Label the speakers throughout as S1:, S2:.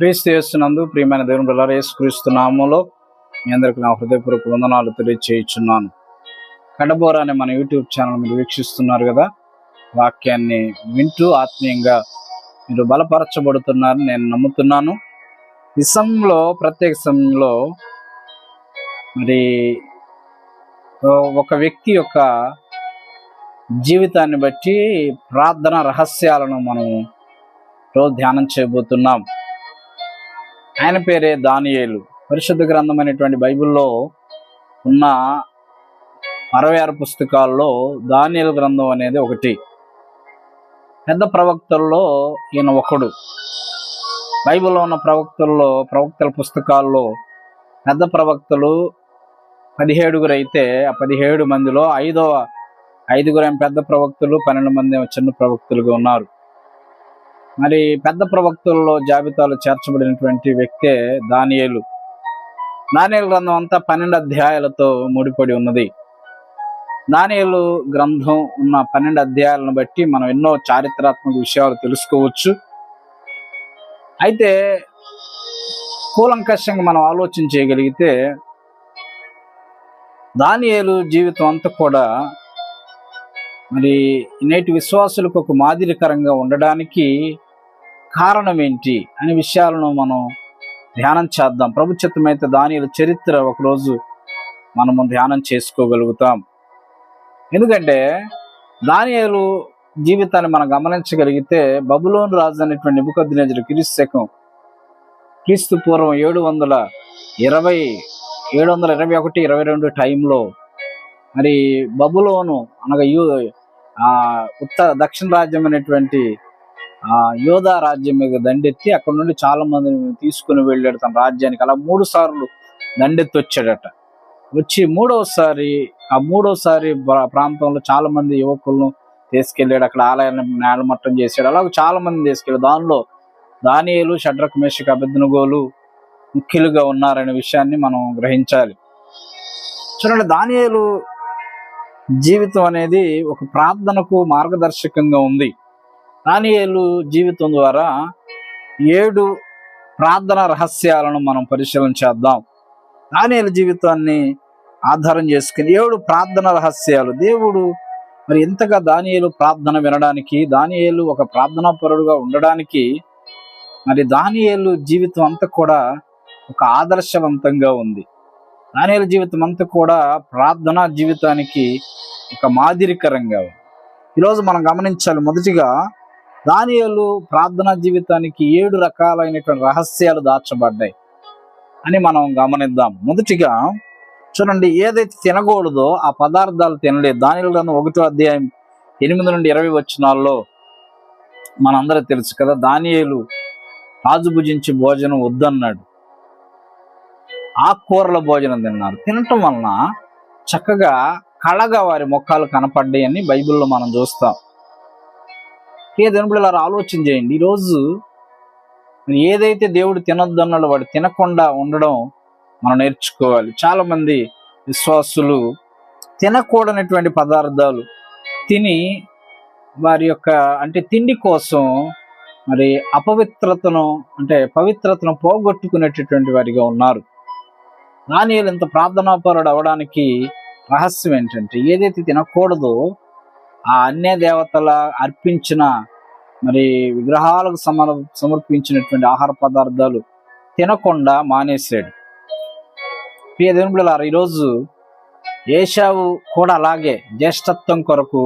S1: క్రీస్తు యేసునందు ప్రియమైన దేవుని బిడ్డలారా, యేసుక్రీస్తు నామములో మీ అందరికీ నా హృదయపూర్వక వందనాలు తెలియజేయుచున్నాను. కడబోర అనే మన యూట్యూబ్ ఛానల్ మీరు వీక్షిస్తున్నారు కదా. వాక్యాన్ని వింటూ ఆత్మీయంగా మీరు బలపరచబడుతున్నారని నేను నమ్ముతున్నాను. ఈ సమయంలో, ప్రత్యేక సమయంలో మరి ఒక వ్యక్తి యొక్క జీవితాన్ని బట్టి ప్రార్థన రహస్యాలను మనం రోజు ధ్యానం చేయబోతున్నాం. ఆయన పేరే దానియేలు. పరిశుద్ధ గ్రంథమైనటువంటి బైబిల్లో ఉన్న 66 పుస్తకాల్లో దానియేలు గ్రంథం అనేది ఒకటి. పెద్ద ప్రవక్తల్లో ఈయన ఒకడు. బైబిల్లో ఉన్న ప్రవక్తల పుస్తకాల్లో పెద్ద ప్రవక్తలు 17 అయితే ఆ 17 మందిలో ఐదుగురు పెద్ద ప్రవక్తలు, 12 మంది చిన్న ప్రవక్తలుగా ఉన్నారు. మరి పెద్ద ప్రవక్తల్లో జాబితాలో చేర్చబడినటువంటి వ్యక్తే దానియేలు. దానియేలు గ్రంథం అంతా 12 అధ్యాయాలతో ముడిపడి ఉన్నది. దానియేలు గ్రంథం ఉన్న 12 అధ్యాయాలను బట్టి మనం ఎన్నో చారిత్రాత్మక విషయాలు తెలుసుకోవచ్చు. అయితే కూలంకషంగా మనం ఆలోచన చేయగలిగితే దానియేలు జీవితం అంతా కూడా మరి నేటి విశ్వాసులకు ఒక మాదిరికరంగా ఉండడానికి కారణం ఏంటి అనే విషయాలను మనం ధ్యానం చేద్దాం. ప్రభు చిత్తమైతే దానియేలు చరిత్ర ఒకరోజు మనము ధ్యానం చేసుకోగలుగుతాం. ఎందుకంటే దానియేలు జీవితాన్ని మనం గమనించగలిగితే బబులోను రాజు అనేటువంటి నెబుకద్నెజరు క్రీస్తు పూర్వం 721-22 టైంలో మరి బబులోను అనగా దక్షిణ రాజ్యం అనేటువంటి యోధా రాజ్యం మీద దండెత్తి అక్కడ నుండి చాలా మందిని తీసుకుని వెళ్ళాడు తన రాజ్యానికి. అలా 3 సార్లు దండెత్తి వచ్చాడట. వచ్చి మూడోసారి ప్రాంతంలో చాలా మంది యువకులను తీసుకెళ్ళాడు. అక్కడ ఆలయాన్ని నేలమట్టం చేశాడు. అలాగే చాలా మందిని తీసుకెళ్ళాడు. దానిలో దానియేలు, షడ్రక్, మేషక్, అబేద్నెగోలు ముఖ్యులుగా ఉన్నారనే విషయాన్ని మనం గ్రహించాలి. చూడండి, దానియేలు జీవితం అనేది ఒక ప్రార్థనకు మార్గదర్శకంగా ఉంది. దానియేలు జీవితం ద్వారా 7 ప్రార్థన రహస్యాలను మనం పరిశీలన చేద్దాం. దానియేలు జీవితాన్ని ఆధారం చేసుకుని 7 ప్రార్థన రహస్యాలు. దేవుడు మరి ఎంతగా దానియేలు ప్రార్థన వినడానికి, దానియేలు ఒక ప్రార్థనా పరుడుగా ఉండడానికి మరి దానియేలు జీవితం అంతా కూడా ఒక ఆదర్శవంతంగా ఉంది. దానియేలు జీవితం అంతా కూడా ప్రార్థనా జీవితానికి ఒక మాదిరికరంగా ఉంది. ఈరోజు మనం గమనించాలి. మొదటిగా దానియేలు ప్రార్థనా జీవితానికి 7 రకాలైనటువంటి రహస్యాలు దాచబడ్డాయి అని మనం గమనిద్దాం. మొదటిగా చూడండి, ఏదైతే తినకూడదో ఆ పదార్థాలు తినలేదు. దానియేలు గ్రంథం 1వ అధ్యాయం 8-20 వచనాల్లో మనందరూ తెలుసు కదా. దానియేలు రాజు భుజించి భోజనం వద్దన్నాడు. ఆకుకూరల భోజనం తిన్నారు. తినటం వలన చక్కగా కళగా వారి ముఖాలు కనపడ్డాయి అని బైబిల్లో మనం చూస్తాం. దేవుని బిడ్డలారా, ఆలోచన చేయండి. ఈరోజు ఏదైతే దేవుడు తినొద్దన్నాడో వాడు తినకుండా ఉండడం మనం నేర్చుకోవాలి. చాలా మంది విశ్వాసులు తినకూడనటువంటి పదార్థాలు తిని వారి యొక్క తిండి కోసం మరి పవిత్రతను పోగొట్టుకునేటటువంటి వారిగా ఉన్నారు. దానియేలు ఇంత ప్రార్థనాపరుడు అవడానికి రహస్యం ఏంటంటే, ఏదైతే తినకూడదో ఆ అన్య దేవతల అర్పించిన మరి విగ్రహాలకు సమర్పించినటువంటి ఆహార పదార్థాలు తినకుండా మానేశాడు. దేవుని బిడ్డలారా, ఈరోజు ఏశావు కూడా అలాగే జ్యేష్ఠత్వం కొరకు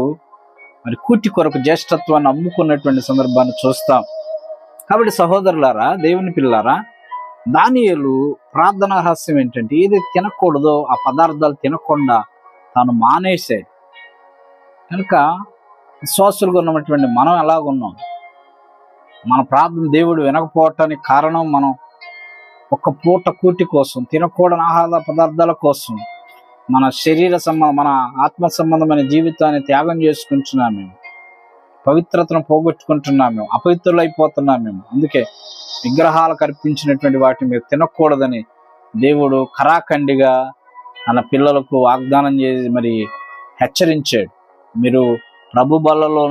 S1: మరి కూటి కొరకు జ్యేష్ఠత్వాన్ని అమ్ముకున్నటువంటి సందర్భాన్ని చూస్తాం. కాబట్టి సహోదరులారా, దేవుని పిల్లారా, దానియేలు ప్రార్థనా రహస్యం ఏంటంటే, ఏదైతే తినకూడదో ఆ పదార్థాలు తినకుండా తాను మానేశాడు. కనుక విశ్వాసులుగా ఉన్నటువంటి మనం ఎలాగున్నాం? మన ప్రార్థన దేవుడు వినకపోవటానికి కారణం మనం ఒక్క పూట కూటి కోసం, తినకూడని ఆహార పదార్థాల కోసం మన మన ఆత్మ సంబంధమైన జీవితాన్ని త్యాగం చేసుకుంటున్నాం. మేము పవిత్రతను పోగొట్టుకుంటున్నాం. మేము అపవిత్రులు అయిపోతున్నాం. మేము అందుకే విగ్రహాలకు అర్పించినటువంటి వాటిని మీరు తినకూడదని దేవుడు ఖరాఖండిగా తన పిల్లలకు వాగ్దానం చేసి మరి హెచ్చరించాడు. మీరు ప్రభు బల్లలో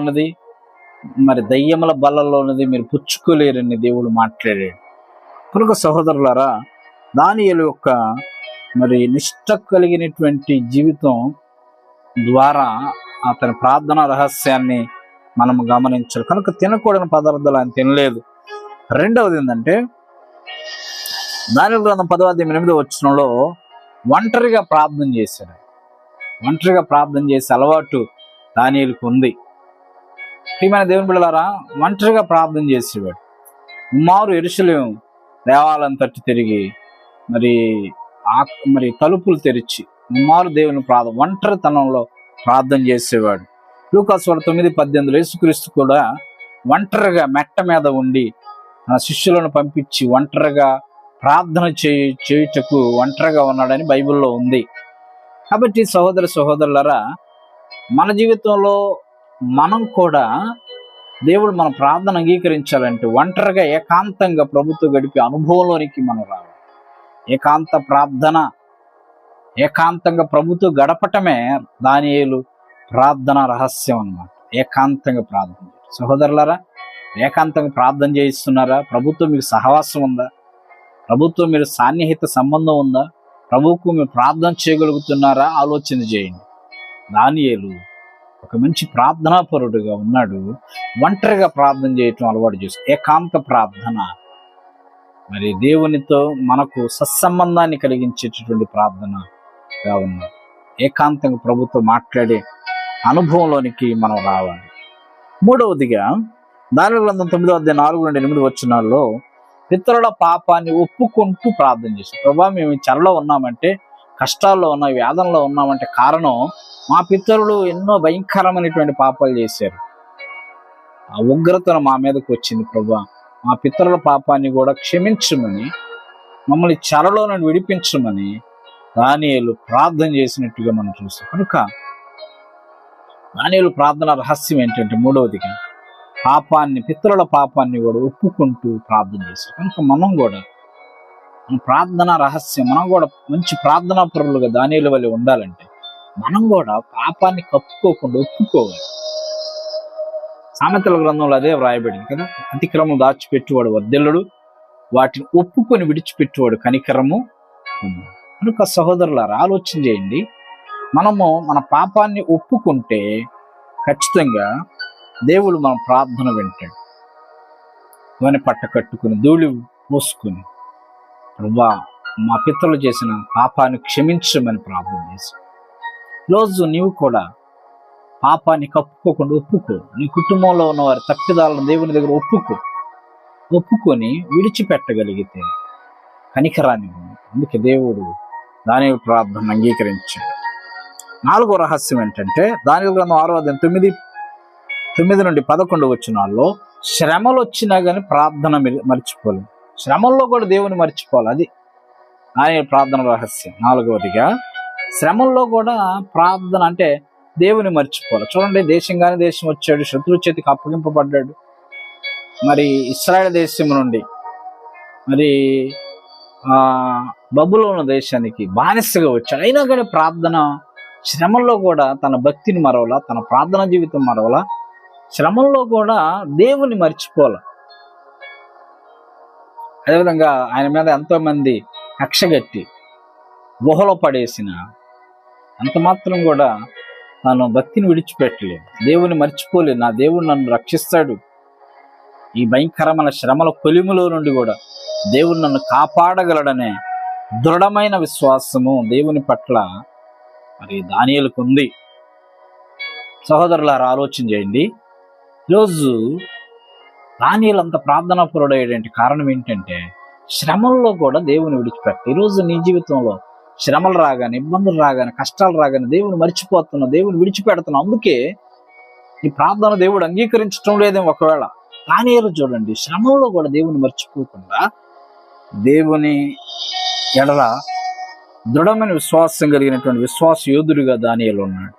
S1: మరి దయ్యముల బల్లలో మీరు పుచ్చుకోలేరని దేవుడు మాట్లాడాడు. కనుక సహోదరులారా, దానియేలు యొక్క మరి నిష్ట కలిగినటువంటి జీవితం ద్వారా అతని ప్రార్థన రహస్యాన్ని మనం గమనించాలి. కనుక తినకూడని పదార్థాలు ఆయన తినలేదు. రెండవది ఏంటంటే, దానియేలు గ్రంథం 10:8 ఒంటరిగా ప్రార్థన చేశాడు. ఒంటరిగా ప్రార్థన చేసే అలవాటు దానియేలుకు ఉంది. ప్రియమైన దేవుని బిడ్డలారా, ఒంటరిగా ప్రార్థన చేసేవాడు. మారు యెరూషలేము దేవాలయం తట్టు తిరిగి మరి తలుపులు తెరిచి మారు దేవుని ఒంటరితనంలో ప్రార్థన చేసేవాడు. లూకాసు వార్త 9:18 యేసుక్రీస్తు కూడా ఒంటరిగా మెట్ట మీద ఉండి తన శిష్యులను పంపించి ఒంటరిగా ప్రార్థన చేయుటకు ఒంటరిగా ఉన్నాడని బైబిల్లో ఉంది. కాబట్టి సహోదరులారా, మన జీవితంలో మనం కూడా దేవుడు మన ప్రార్థన అంగీకరించాలంటే ఒంటరిగా ఏకాంతంగా ప్రభుతో గడిపే అనుభవంలోనికి మనం రావాలి. ఏకాంత ప్రార్థన, ఏకాంతంగా ప్రభుతో గడపటమే దానియేలు ప్రార్థన రహస్యం అన్నమాట. ఏకాంతంగా ప్రార్థన. సహోదరులారా, ఏకాంతంగా ప్రార్థన చేయిస్తున్నారా? ప్రభుత్వం మీకు సహవాసం ఉందా? ప్రభుత్వం మీరు సాన్నిహిత సంబంధం ఉందా? ప్రభువుకు మీరు ప్రార్థన చేయగలుగుతున్నారా? ఆలోచన చేయండి. దానియేలు ఒక మంచి ప్రార్థనాపరుడుగా ఉన్నాడు. ఒంటరిగా ప్రార్థన చేయటం అలవాటు చేస్తాడు. ఏకాంత ప్రార్థన మరి దేవునితో మనకు సత్సంబంధాన్ని కలిగించేటటువంటి ప్రార్థనగా ఉన్నాడు. ఏకాంతంగా ప్రభుతో మాట్లాడే అనుభవంలోనికి మనం రావాలి. మూడవదిగా దానియేలు గ్రంథం 9:4-8 పితరుల పాపాన్ని ఒప్పుకుంటూ ప్రార్థన చేశాడు. ప్రభా, మేము ఈ చెరలో ఉన్నామంటే, కష్టాల్లో ఉన్నాం, వేదనలో ఉన్నామంటే కారణం మా పితరులు ఎన్నో భయంకరమైనటువంటి పాపాలు చేశారు. ఆ ఉగ్రతను మా మీదకి వచ్చింది. ప్రభా, మా పితరుల పాపాన్ని కూడా క్షమించమని, మమ్మల్ని చెరలో నుండి విడిపించమని దానియేలు ప్రార్థన చేసినట్టుగా మనం చూస్తాం. కనుక దానియేలు ప్రార్థన రహస్యం ఏంటంటే, మూడవదిగా పితరుల పాపాన్ని కూడా ఒప్పుకుంటూ ప్రార్థన చేశారు. కనుక మనం కూడా మన ప్రార్థన రహస్యం, మనం కూడా మంచి ప్రార్థనా పరులుగా దానియేలు వలె ఉండాలంటే మనం కూడా పాపాన్ని కప్పుకోకుండా ఒప్పుకోవాలి. సామెతల గ్రంథంలో అదే వ్రాయబడింది కదా, అతిక్రమం దాచిపెట్టువాడు వర్ధిల్లుడు, వాటిని ఒప్పుకొని విడిచిపెట్టువాడు కనికరము. కనుక సహోదరులారా, ఆలోచన చేయండి. మనము మన పాపాన్ని ఒప్పుకుంటే ఖచ్చితంగా దేవుడు మన ప్రార్థన వింటాడు. గోనె పట్ట కట్టుకుని ధూళి పోసుకుని, ప్రభా, మా పితరులు చేసిన పాపాన్ని క్షమించమని ప్రార్థన చేసి, రోజు నీవు కూడా పాపాన్ని కప్పుకోకుండా ఒప్పుకో. నీ కుటుంబంలో ఉన్న వారి తప్పిదాలను దేవుని దగ్గర ఒప్పుకొని విడిచిపెట్టగలిగితే కనికరాన్ని ఉంది. అందుకే దేవుడు దానియేలు ప్రార్థన అంగీకరించాడు. నాలుగో రహస్యం ఏంటంటే, దానియేలు గ్రంథం 6:9-11 శ్రమలు వచ్చినా కానీ ప్రార్థన మర్చిపోలేదు. శ్రమల్లో కూడా దేవుని మర్చిపోవాలి. అది దానియేలు ప్రార్థన రహస్యం. నాలుగవదిగా శ్రమల్లో కూడా ప్రార్థన అంటే దేవుని మర్చిపోవాలి. చూడండి, దేశంగానే దేశం వచ్చాడు, శత్రువు చేతికి అప్పగింపబడ్డాడు. మరి ఇశ్రాయేల్ దేశం నుండి మరి బబులోను దేశానికి బానిసగా వచ్చాడు. అయినా కానీ ప్రార్థన, శ్రమల్లో కూడా తన భక్తిని మరవలా, తన ప్రార్థన జీవితం మరవలా, శ్రమంలో కూడా దేవుని మర్చిపోలే. అదేవిధంగా ఆయన మీద ఎంతో మంది కక్షగట్టి గుహలో పడేసిన అంత మాత్రం కూడా తాను భక్తిని విడిచిపెట్టలేదు, దేవుని మర్చిపోలేదు. నా దేవుడు నన్ను రక్షిస్తాడు, ఈ భయంకరమైన శ్రమల కొలిములో నుండి కూడా దేవుడు నన్ను కాపాడగలడనే దృఢమైన విశ్వాసము దేవుని పట్ల మరి దానియేలుకు ఉంది. సహోదరులారా, ఆలోచన చేయండి. ఈరోజు దానియేలు అంత ప్రార్థనాపరుడయ్యేటువంటి కారణం ఏంటంటే, శ్రమల్లో కూడా దేవుని విడిచిపెట్ట. ఈరోజు నీ జీవితంలో శ్రమలు రాగానే, ఇబ్బందులు రాగానే, కష్టాలు రాగానే దేవుని మర్చిపోతున్నావు, దేవుని విడిచిపెడుతున్నావు. అందుకే ఈ ప్రార్థన దేవుడు అంగీకరించడం లేదేమో. ఒకవేళ దానియేలు చూడండి, శ్రమంలో కూడా దేవుని మర్చిపోకుండా దేవుని ఎడల దృఢమైన విశ్వాసం కలిగినటువంటి విశ్వాస యోధుడిగా దానియేలు ఉన్నాడు.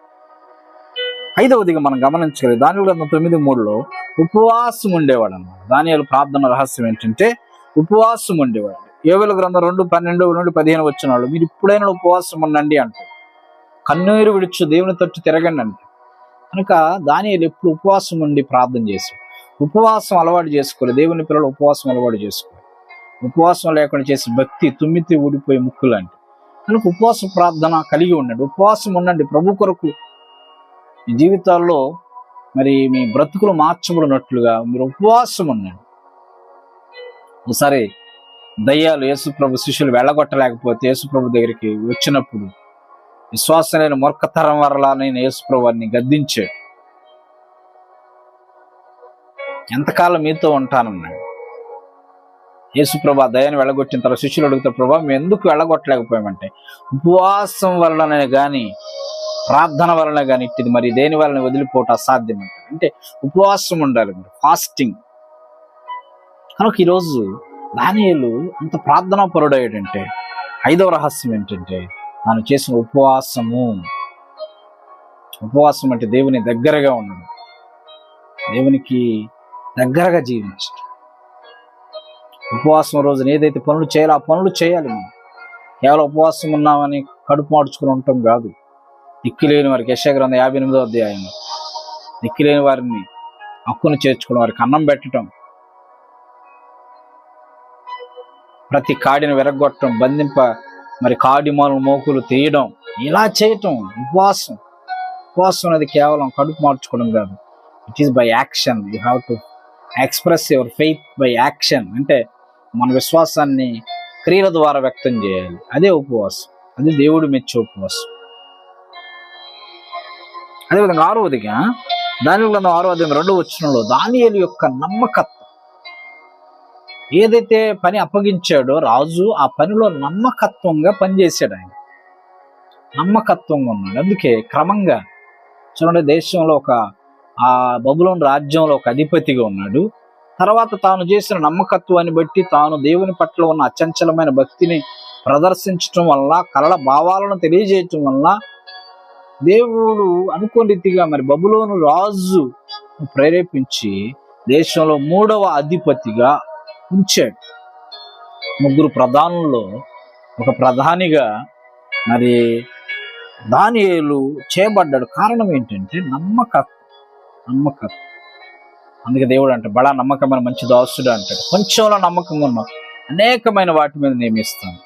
S1: ఐదవదిగా మనం గమనించగలిగి దానియేలు గ్రంథం 9:3 ఉపవాసం ఉండేవాడు అన్నమాట. దానియేలు ప్రార్థన రహస్యం ఏంటంటే ఉపవాసం ఉండేవాడు. యోవేలు గ్రంథం 2:12-15 మీరు ఇప్పుడైనా ఉపవాసం ఉండండి అంటారు. కన్నీరు విడిచి దేవుని తట్టు తిరగండి అంటే. కనుక దానియేలు ఎప్పుడు ఉపవాసం ఉండి ప్రార్థన చేశాడు. ఉపవాసం అలవాటు చేసుకోవాలి. దేవుని పిల్లలు ఉపవాసం అలవాటు చేసుకోవాలి. ఉపవాసం లేకుండా చేసే భక్తి తుమ్మితి ఊడిపోయి ముక్కు లాంటి. కనుక ఉపవాస ప్రార్థన కలిగి ఉండండి, ఉపవాసం ఉండండి ప్రభు కొరకు. మీ జీవితాల్లో మరి మీ బ్రతుకులు మార్చబడినట్లుగా మీరు ఉపవాసం ఉండండి. ఒకసారి దయ్యాలు యేసుప్రభు శిష్యులు వెళ్ళగొట్టలేకపోతే యేసుప్రభు దగ్గరికి వచ్చినప్పుడు విశ్వాసం లేని మూర్ఖతరం వరలా నేను యేసుప్రభు వారిని గద్దించాడు. ఎంతకాలం మీతో ఉంటానన్నాడు. యేసుప్రభు ఆ దయ్యాన్ని వెళ్ళగొట్టిన తర్వాత శిష్యులు అడుగుతారు, ప్రభా మేము ఎందుకు వెళ్ళగొట్టలేకపోయామంటే ఉపవాసం వలననే కానీ ప్రార్థన వలన కానీ ఇట్టిది మరి దేని వలన వదిలిపోవటం అసాధ్యం అంటే ఉపవాసం ఉండాలి, మీరు ఫాస్టింగ్. కనుక ఈరోజు దానియేలు అంత ప్రార్థనా పరుడయ్యాడంటే 5వ రహస్యం ఏంటంటే తాను చేసిన ఉపవాసము. ఉపవాసం అంటే దేవుని దగ్గరగా ఉండడం, దేవునికి దగ్గరగా జీవించడం. ఉపవాసం రోజున ఏదైతే పనులు చేయాలో ఆ పనులు చేయాలి. మనం కేవలం ఉపవాసం ఉన్నామని కడుపు మార్చుకుని ఉండటం కాదు. దిక్కులేని వారికి యెషయా గ్రంథం 58వ అధ్యాయంలో దిక్కులేని వారిని హక్కును చేర్చుకుని వారికి అన్నం పెట్టడం, ప్రతి కాడిని విరగొట్టడం, బంధింప మరి కాడి మోకులు తీయడం, ఇలా చేయటం ఉపవాసం. ఉపవాసం అనేది కేవలం కడుపు మార్చుకోవడం కాదు. It is by action. You have to express your faith by action. అంటే మన విశ్వాసాన్ని క్రియల ద్వారా వ్యక్తం చేయాలి. అదే ఉపవాసం, అది దేవుడు మెచ్చే ఉపవాసం. అదేవిధంగా 6వదిగా దానియేలు గ్రంథం 6వ అధ్యాయం 2వ వచనంలో దానియేలు యొక్క నమ్మకత్వం, ఏదైతే పని అప్పగించాడో రాజు ఆ పనిలో నమ్మకత్వంగా పనిచేశాడు. ఆయన నమ్మకత్వంగా ఉన్నాడు. అందుకే క్రమంగా చూడండి, దేశంలో ఆ బబులోను రాజ్యంలో ఒక అధిపతిగా ఉన్నాడు. తర్వాత తాను చేసిన నమ్మకత్వాన్ని బట్టి తాను దేవుని పట్ల ఉన్న అచంచలమైన భక్తిని ప్రదర్శించటం వల్ల, కలల భావాలను తెలియజేయటం వల్ల దేవుడు అనుకోని రీతిగా మరి బబులోను రాజు ప్రేరేపించి దేశంలో 3వ అధిపతిగా ఉంచాడు. 3 ప్రధానుల్లో ఒక ప్రధానిగా మరి దానియేలు చేయబడ్డాడు. కారణం ఏంటంటే నమ్మకత్వం. అందుకే దేవుడు అంటే బడా నమ్మకమైన మంచి దాసుడు అంటాడు. కొంచెంలో నమ్మకంగా ఉన్నాం, అనేకమైన వాటి మీద నియమిస్తాను.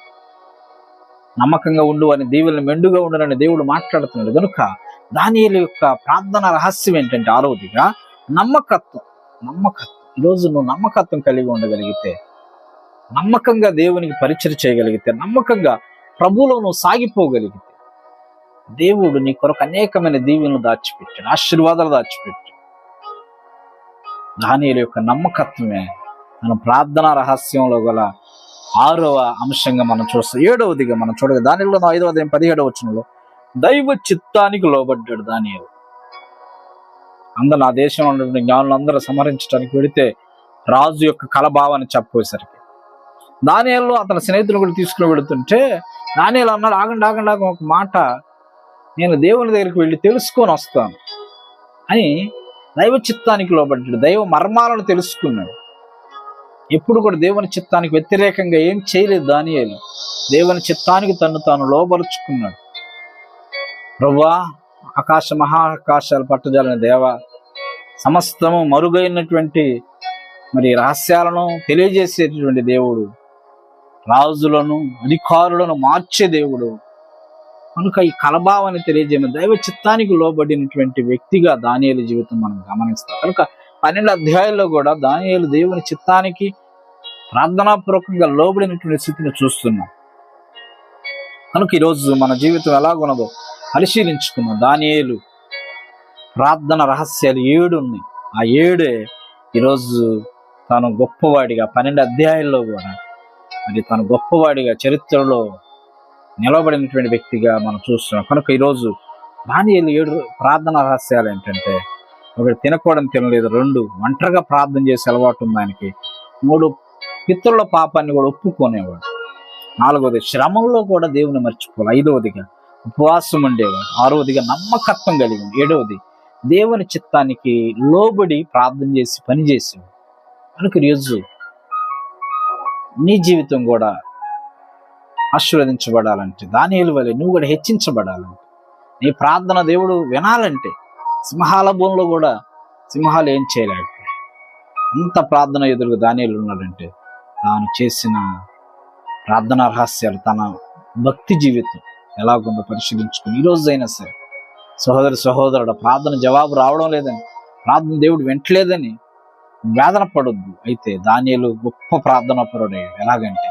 S1: నమ్మకంగా ఉండు అని దీవులను మెండుగా ఉండనని దేవుడు మాట్లాడుతున్నాడు. కనుక దానియేలు యొక్క ప్రార్థన రహస్యం ఏంటంటే 6వదిగా నమ్మకత్వం. ఈరోజు నువ్వు నమ్మకత్వం కలిగి ఉండగలిగితే, నమ్మకంగా దేవునికి పరిచయం చేయగలిగితే, నమ్మకంగా ప్రభువులో నువ్వు సాగిపోగలిగితే దేవుడు నీ కొరకు అనేకమైన దీవెనలు దాచిపెట్టాడు, ఆశీర్వాదాలు దాచిపెట్టాడు. దానియేలు యొక్క నమ్మకత్వమే మన ప్రార్థనా రహస్యంలో గల 6వ అంశంగా మనం చూస్తాం. 7వదిగా మనం చూడగా దానియేలు 5వ అధ్యాయం 17వ వచనంలో దైవ చిత్తానికి లోబడ్డాడు దానియేలు. అందరూ ఆ దేశంలో ఉన్నటువంటి జ్ఞానులు అందరూ సంహరించడానికి వెళితే రాజు యొక్క కలభావాన్ని చెప్పేసరికి దానియేలు అతని స్నేహితులు కూడా తీసుకుని వెళుతుంటే దానియేలు అన్నాడు, ఆగండి ఒక మాట, నేను దేవుని దగ్గరికి వెళ్ళి తెలుసుకొని వస్తాను అని దైవ చిత్తానికి లోబడ్డాడు. దైవ మర్మాలను తెలుసుకున్నాడు. ఎప్పుడు కూడా దేవుని చిత్తానికి వ్యతిరేకంగా ఏం చేయలేదు దానియేలు. దేవుని చిత్తానికి తను తాను లోబరుచుకున్నాడు. ప్రభువా, మహాకాశాలు పట్టజాలని దేవ, సమస్తము మరుగైనటువంటి మరి రహస్యాలను తెలియజేసేటటువంటి దేవుడు, రాజులను అధికారులను మార్చే దేవుడు. కనుక ఈ కలభావాన్ని తెలియజేయమని దైవ చిత్తానికి లోబడినటువంటి వ్యక్తిగా దానియేలు జీవితం మనం గమనిస్తాం. కనుక 12 అధ్యాయాల్లో కూడా దానియేలు దేవుని చిత్తానికి ప్రార్థనాపూర్వకంగా లోబడినటువంటి స్థితిని చూస్తున్నాం. కనుక ఈరోజు మన జీవితం ఎలాగున్నదో పరిశీలించుకున్నాం. దానియేలు ప్రార్థన రహస్యాలు 7 ఉన్నాయి. ఆ 7 ఈరోజు తాను గొప్పవాడిగా 12 అధ్యాయాల్లో కూడా మరి తాను గొప్పవాడిగా చరిత్రలో నిలబడినటువంటి వ్యక్తిగా మనం చూస్తున్నాం. కనుక ఈరోజు దానియేలు 7 ప్రార్థన రహస్యాలు ఏంటంటే, 1 తినకూడని తినలేదు, 2 ఒంటరిగా ప్రార్థన చేసే అలవాటు ఉంది ఆయనకి, 3 పితరుల పాపాన్ని కూడా ఒప్పుకునేవాడు, 4వది శ్రమంలో కూడా దేవుని మర్చిపోవాలి, 5వదిగా ఉపవాసం ఉండేవాడు, 6వదిగా నమ్మకత్వం కలిగి, 7వది దేవుని చిత్తానికి లోబడి ప్రార్థన చేసి పనిచేసేవాడు. కనుక ఈరోజు నీ జీవితం కూడా ఆశీర్వదించబడాలంటే, దానియేలు వలె నువ్వు కూడా హెచ్చించబడాలంటే, నీ ప్రార్థన దేవుడు వినాలంటే, సింహాల భూమిలో కూడా సింహాలు ఏం చేయలేడు, అంత ప్రార్థన ఎదురుగా దానియేలు ఉన్నాడంటే తాను చేసిన ప్రార్థనా రహస్యాలు, తన భక్తి జీవితం ఎలాగుందో పరిశీలించుకుని ఈ రోజైనా సరే సహోదరుడు ప్రార్థన జవాబు రావడం లేదని, ప్రార్థన దేవుడు వింటలేదని వేదన పడొద్దు. అయితే దానియేలు గొప్ప ప్రార్థనా పరుడయ్యాడు. ఎలాగంటే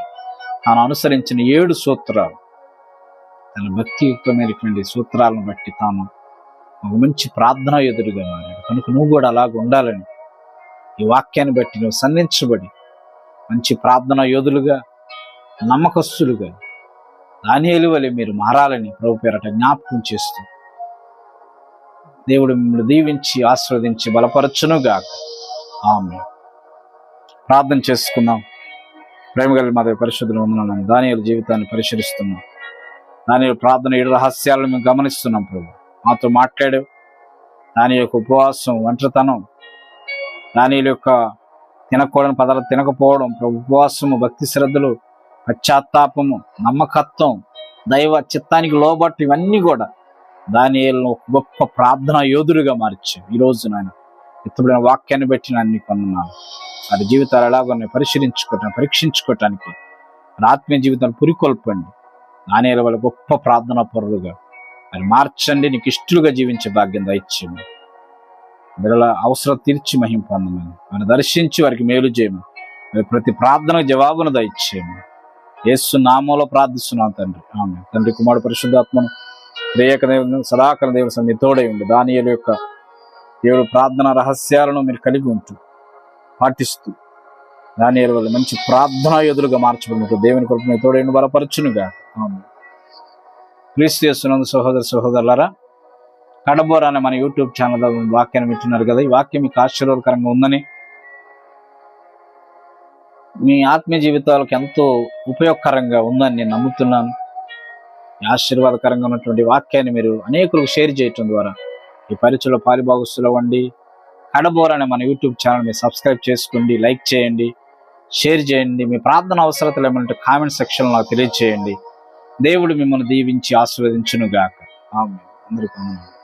S1: తాను అనుసరించిన 7 సూత్రాలు, తన భక్తియుక్తమైనటువంటి సూత్రాలను బట్టి తాను ఒక మంచి ప్రార్థనా యోధుడిగా మారాడు. కనుక నువ్వు కూడా అలాగ ఉండాలని ఈ వాక్యాన్ని బట్టి నువ్వు సంధించబడి మంచి ప్రార్థనా యోధులుగా, నమ్మకస్తులుగా దానియేలు వలె మీరు మారాలని ప్రభు పేరట జ్ఞాపకం చేస్తూ దేవుడు మిమ్మల్ని దీవించి ఆశీర్వదించి బలపరచునుగాక. ఆమేన్. ప్రార్థన చేసుకుందాం. ప్రేమ కలిగిన మా పరిశుద్ధులు వందనాలు. దానియేలు జీవితాన్ని పరిశీలిస్తున్నాం. దానియేలు ప్రార్థన 7 రహస్యాలను మేము గమనిస్తున్నాం. ప్రభు మాతో మాట్లాడావు. దానియేలు యొక్క ఉపవాసం, ఒంటరితనం, దానియేలు యొక్క తినకూడని పదార్థాలు తినకపోవడం, ప్రభు ఉపవాసము, భక్తి శ్రద్ధలు, పశ్చాత్తాపము, నమ్మకత్వం, దైవ చిత్తానికి లోబట్టు, ఇవన్నీ కూడా దానియేలును ఒక గొప్ప ప్రార్థనా యోధుడిగా మార్చావు. ఈ రోజు నాయన ఎత్తుబడిన వాక్యాన్ని బట్టి నన్ను పొందున్నాను. వారి జీవితాలు ఎలాగో పరీక్షించుకోవటానికి ఆత్మీయ జీవితాన్ని పురికొల్పండి. దానియేలు వాళ్ళ గొప్ప ప్రార్థనా పరులుగా మరి మార్చండి. నీకు ఇష్టలుగా జీవించే భాగ్యం దయచేయండి. బిడ్డల అవసరం తీర్చి మహిమ పొందమని, వారిని దర్శించి వారికి మేలు చేయమని, మరి ప్రతి ప్రార్థనకు జవాబును దయచేయమని యేసు నామములో ప్రార్థిస్తున్నాను తండ్రి. ఆమేన్. తండ్రి, కుమారుడు, పరిశుద్ధాత్మను త్రియేక దేవుని సదాకాల దేవుని సన్నిధి తోడై ఉండి దానియేలు యొక్క 7 ప్రార్థనా రహస్యాలను మీరు కలిగి ఉంటూ పాటిస్తూ దానియేలు వల్ల మంచి ప్రార్థనా యోధులుగా మార్చబడినట్టు దేవుని కృప మీ తోడై ఉండి బలపరచునుగా. ఆమేన్. క్రీస్తు యేసునందు సహోదరులారా, కడబోర అనే మన యూట్యూబ్ ఛానల్ వాక్యాన్ని వింటున్నారు కదా. ఈ వాక్యం మీకు ఆశీర్వాదకరంగా ఉందని, మీ ఆత్మీయ జీవితాలకు ఎంతో ఉపయోగకరంగా ఉందని నేను నమ్ముతున్నాను. ఆశీర్వాదకరంగా ఉన్నటువంటి వాక్యాన్ని మీరు అనేకులకు షేర్ చేయటం ద్వారా ఈ పరిచయలో పాలిభాగస్తులు అవ్వండి. కడబోర అనే మన యూట్యూబ్ ఛానల్ మీరు సబ్స్క్రైబ్ చేసుకోండి, లైక్ చేయండి, షేర్ చేయండి. మీ ప్రార్థన అవసరతలు ఏమంటే కామెంట్ సెక్షన్లో నాకు తెలియజేయండి. దేవుడు మిమ్మల్ని దీవించి ఆశీర్వదించునుగాక. ఆమేన్. అందరికీ వందనాలు.